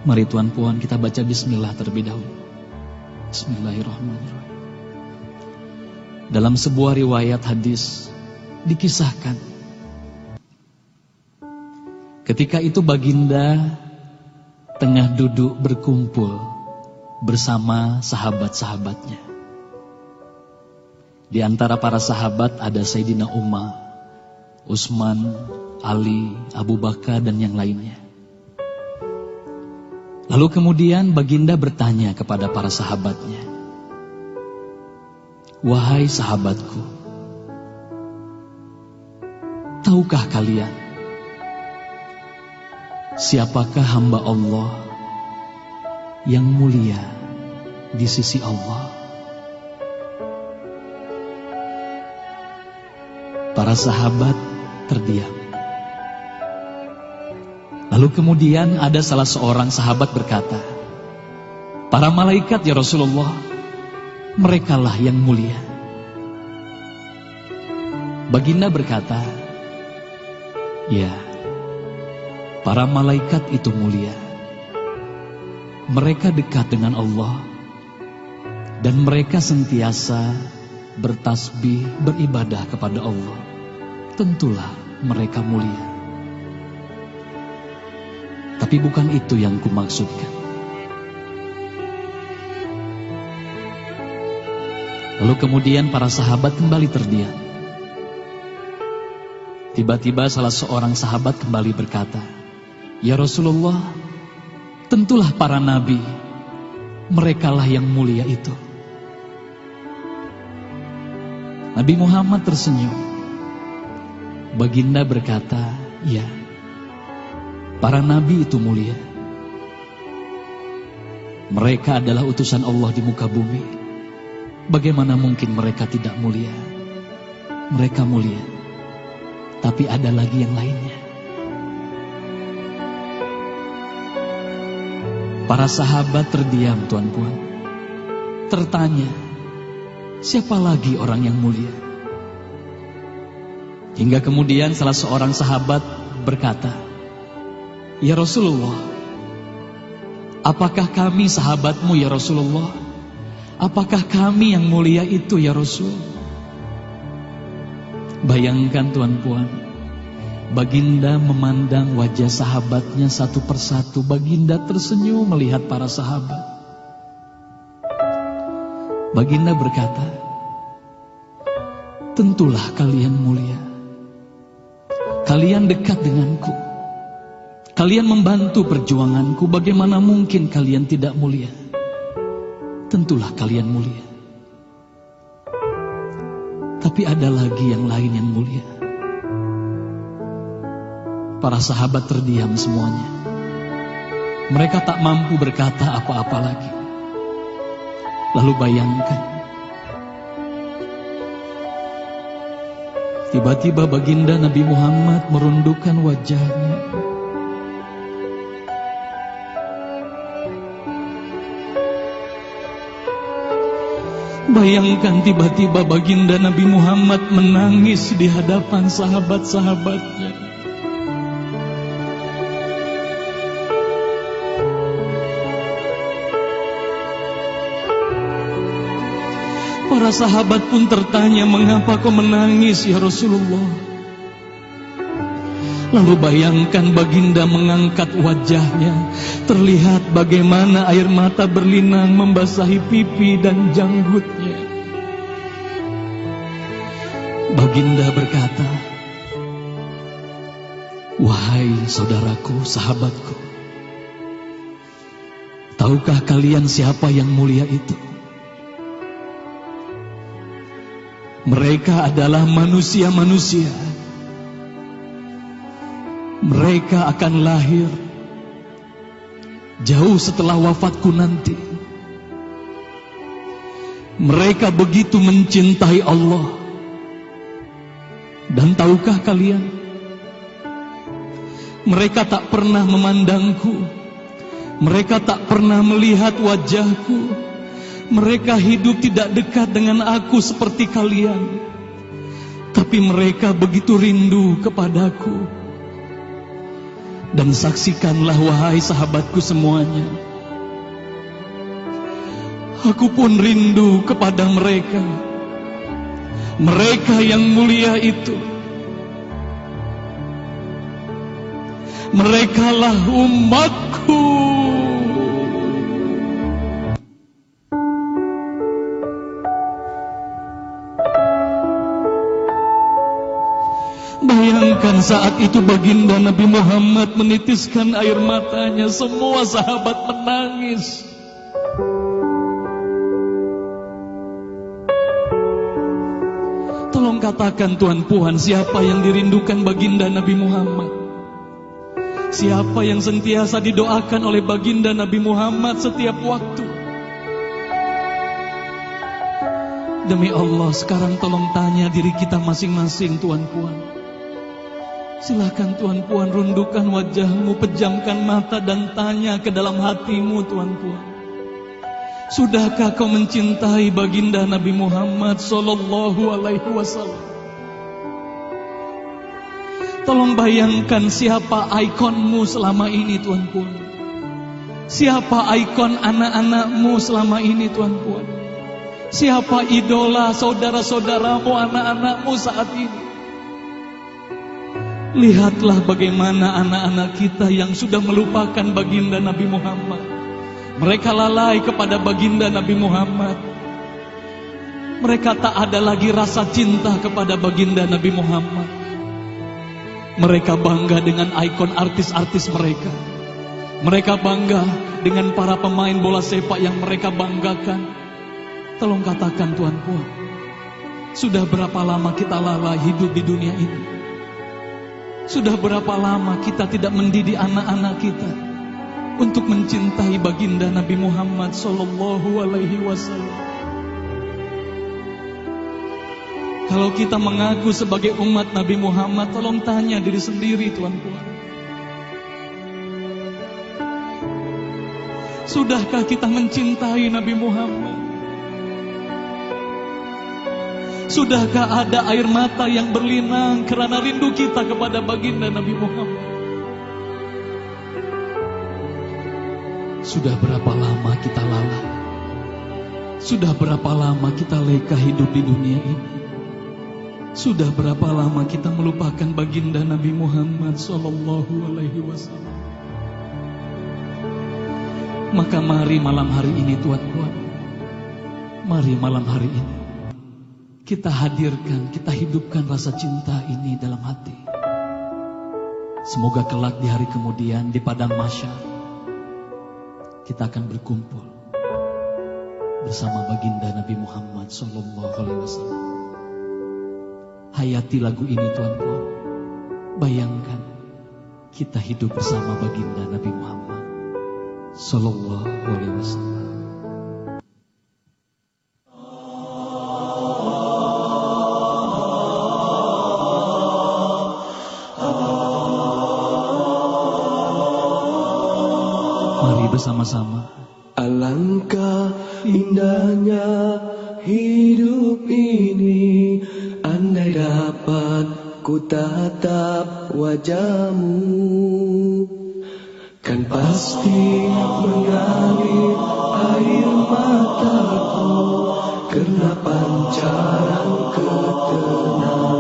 Mari Tuan Puan kita baca bismillah terlebih dahulu. Bismillahirrahmanirrahim. Dalam sebuah riwayat hadis dikisahkan, ketika itu baginda tengah duduk berkumpul bersama sahabat-sahabatnya. Di antara para sahabat ada Sayyidina Umar, Utsman, Ali, Abu Bakar dan yang lainnya. Lalu kemudian baginda bertanya kepada para sahabatnya, "Wahai sahabatku, tahukah kalian siapakah hamba Allah yang mulia di sisi Allah?" Para sahabat terdiam. Lalu kemudian ada salah seorang sahabat berkata, "Para malaikat ya Rasulullah, merekalah yang mulia." Baginda berkata, "Ya, para malaikat itu mulia. Mereka dekat dengan Allah dan mereka sentiasa bertasbih, beribadah kepada Allah. Tentulah mereka mulia. Tapi bukan itu yang kumaksudkan." Lalu kemudian para sahabat kembali terdiam. Tiba-tiba salah seorang sahabat kembali berkata, "Ya Rasulullah, tentulah para nabi, merekalah yang mulia itu." Nabi Muhammad tersenyum. Baginda berkata, "Ya, para nabi itu mulia. Mereka adalah utusan Allah di muka bumi. Bagaimana mungkin mereka tidak mulia? Mereka mulia. Tapi ada lagi yang lainnya." Para sahabat terdiam, Tuan Puan. Tertanya, siapa lagi orang yang mulia? Hingga kemudian salah seorang sahabat berkata, "Ya Rasulullah, apakah kami sahabatmu ya Rasulullah? Apakah kami yang mulia itu ya Rasul?" Bayangkan Tuan Puan, baginda memandang wajah sahabatnya satu persatu. Baginda tersenyum melihat para sahabat. Baginda berkata, "Tentulah kalian mulia. Kalian dekat denganku. Kalian membantu perjuanganku. Bagaimana mungkin kalian tidak mulia? Tentulah kalian mulia. Tapi ada lagi yang lain yang mulia." Para sahabat terdiam semuanya. Mereka tak mampu berkata apa-apa lagi. Lalu bayangkan, tiba-tiba baginda Nabi Muhammad merundukkan wajahnya. Bayangkan tiba-tiba baginda Nabi Muhammad menangis di hadapan sahabat-sahabatnya. Para sahabat pun tertanya, "Mengapa kau menangis ya Rasulullah?" Lalu bayangkan baginda mengangkat wajahnya. Terlihat bagaimana air mata berlinang membasahi pipi dan janggutnya. Baginda berkata, "Wahai saudaraku, sahabatku, tahukah kalian siapa yang mulia itu? Mereka adalah manusia-manusia. Mereka akan lahir jauh setelah wafatku nanti. Mereka begitu mencintai Allah. Dan tahukah kalian, mereka tak pernah memandangku. Mereka tak pernah melihat wajahku. Mereka hidup tidak dekat dengan aku seperti kalian. Tapi mereka begitu rindu kepadaku. Dan saksikanlah wahai sahabatku semuanya, aku pun rindu kepada mereka, mereka yang mulia itu. Merekalah umatku. Bayangkan saat itu baginda Nabi Muhammad menitiskan air matanya, semua sahabat menangis. Tolong katakan Tuan Puan, siapa yang dirindukan baginda Nabi Muhammad? Siapa yang sentiasa didoakan oleh baginda Nabi Muhammad setiap waktu? Demi Allah, sekarang tolong tanya diri kita masing-masing, Tuan Puan. Silakan Tuan Puan rundukkan wajahmu, pejamkan mata dan tanya ke dalam hatimu, Tuan Puan. Sudahkah kau mencintai baginda Nabi Muhammad sallallahu alaihi wasallam? Tolong bayangkan siapa ikonmu selama ini, Tuan Puan. Siapa ikon anak-anakmu selama ini, Tuan Puan. Siapa idola saudara-saudaramu, anak-anakmu saat ini. Lihatlah bagaimana anak-anak kita yang sudah melupakan baginda Nabi Muhammad. Mereka lalai kepada baginda Nabi Muhammad. Mereka tak ada lagi rasa cinta kepada baginda Nabi Muhammad. Mereka bangga dengan ikon artis-artis mereka. Mereka bangga dengan para pemain bola sepak yang mereka banggakan. Tolong katakan Tuan Puan, sudah berapa lama kita lalai hidup di dunia ini? Sudah berapa lama kita tidak mendidik anak-anak kita untuk mencintai baginda Nabi Muhammad sallallahu alaihi wasallam? Kalau kita mengaku sebagai umat Nabi Muhammad, tolong tanya diri sendiri, Tuan Puan. Sudahkah kita mencintai Nabi Muhammad? Sudahkah ada air mata yang berlinang karena rindu kita kepada baginda Nabi Muhammad? Sudah berapa lama kita lalai? Sudah berapa lama kita leka hidup di dunia ini? Sudah berapa lama kita melupakan baginda Nabi Muhammad sallallahu alaihi wasallam? Maka mari malam hari ini, Tuan Puan, mari malam hari ini kita hadirkan, kita hidupkan rasa cinta ini dalam hati. Semoga kelak di hari kemudian di padang mahsyar kita akan berkumpul bersama baginda Nabi Muhammad sallallahu alaihi wasallam. Hayati lagu ini, Tuan Puan. Bayangkan kita hidup bersama baginda Nabi Muhammad sallallahu alaihi wasallam. Bersama-sama. Alangkah indahnya hidup ini, andai dapat ku tatap wajahmu, kan pasti mengalir air mataku karena pancaran ketenangan.